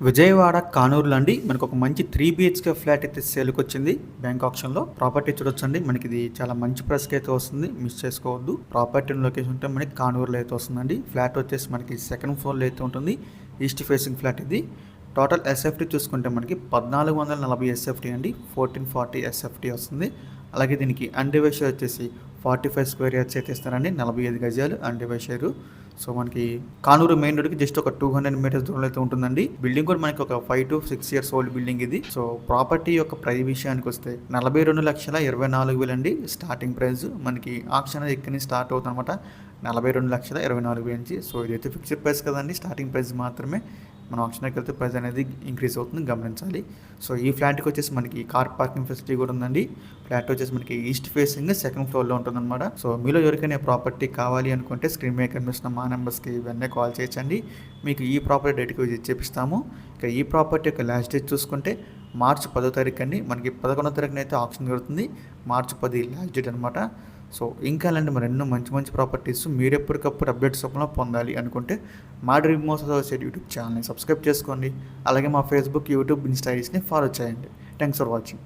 విజయవాడ కానూరులో అండి మనకు ఒక మంచి 3 బిహెచ్కే ఫ్లాట్ అయితే సేల్కి వచ్చింది బ్యాంక్ ఆప్షన్లో. ప్రాపర్టీ చూడొచ్చండి, మనకి ఇది చాలా మంచి ప్రైస్కి అయితే వస్తుంది, మిస్ చేసుకోవద్దు. ప్రాపర్టీ లొకేషన్ ఉంటే మనకి కానూరులో అయితే వస్తుందండి. ఫ్లాట్ వచ్చేసి మనకి సెకండ్ ఫ్లోర్లో అయితే ఉంటుంది, ఈస్ట్ ఫేసింగ్ ఫ్లాట్ ఇది. టోటల్ ఎస్ఎఫ్టీ చూసుకుంటే మనకి 1440 ఎస్ఎఫ్టీ అండి, 1440 ఎస్ఎఫ్టీ వస్తుంది. అలాగే దీనికి అన్డివైడ్ షేర్ వచ్చేసి 45 స్క్వేర్ యార్డ్స్ అయితే ఇస్తారండి, 45 గజాలు అన్డివైడ్ షేరు. సో మనకి కానూరు మెయిన్ రోడ్కి జస్ట్ ఒక 200 మీటర్స్ దూరంలో అయితే ఉంటుందండి. బిల్డింగ్ కూడా మనకి ఒక 5 to 6 years ఓల్డ్ బిల్డింగ్ ఇది. సో ప్రాపర్టీ యొక్క ప్రైస్ విషయానికి వస్తే 42,24,000 అండి స్టార్టింగ్ ప్రైస్. మనకి ఆక్షన్ అనేది ఇక్కడి నుంచి స్టార్ట్ అవుతుంది అనమాట, 42,24,000 నుంచి. సో ఇదైతే ఫిక్స్డ్ ప్రైస్ కదండి, స్టార్టింగ్ ప్రైస్ మాత్రమే. మన ఆప్షన్కి వెళ్తే ప్రైస్ అనేది ఇంక్రీజ్ అవుతుంది, గమనించాలి. సో ఈ ఫ్లాట్కి వచ్చేసి మనకి కార్ పార్కింగ్ ఫెసిలిటీ కూడా ఉందండి. ఫ్లాట్ వచ్చేసి మనకి ఈస్ట్ ఫేసింగ్ సెకండ్ ఫ్లోర్లో ఉంటుందన్నమాట. సో మీలో ఎవరికైనా ప్రాపర్టీ కావాలి అనుకుంటే స్క్రీన్ మీద కనిపిస్తున్న మా నెంబర్స్కి ఇవన్నీ కాల్ చేయొచ్చండి. మీకు ఈ ప్రాపర్టీ డేట్కి విజిట్ చేపిస్తాము. ఇక ఈ ప్రాపర్టీ యొక్క లాస్ట్ డేట్ చూసుకుంటే మార్చి 10వ తారీఖు అండి. మనకి 11వ తారీఖున అయితే ఆప్షన్ జరుగుతుంది, మార్చి 10 లాస్ట్ డేట్ అనమాట. సో ఇంకా అలాంటి మరి ఎన్నో మంచి మంచి ప్రాపర్టీస్ మీరు ఎప్పటికప్పుడు అప్డేట్స్ రూపంలో పొందాలి అనుకుంటే మా డ్రీమ్ హౌస్ అసోసియేట్ యూట్యూబ్ ఛానల్ని సబ్స్క్రైబ్ చేసుకోండి. అలాగే మా ఫేస్బుక్, యూట్యూబ్, ఇన్స్టా ఐడీస్ని ఫాలో చేయండి. Thanks for watching.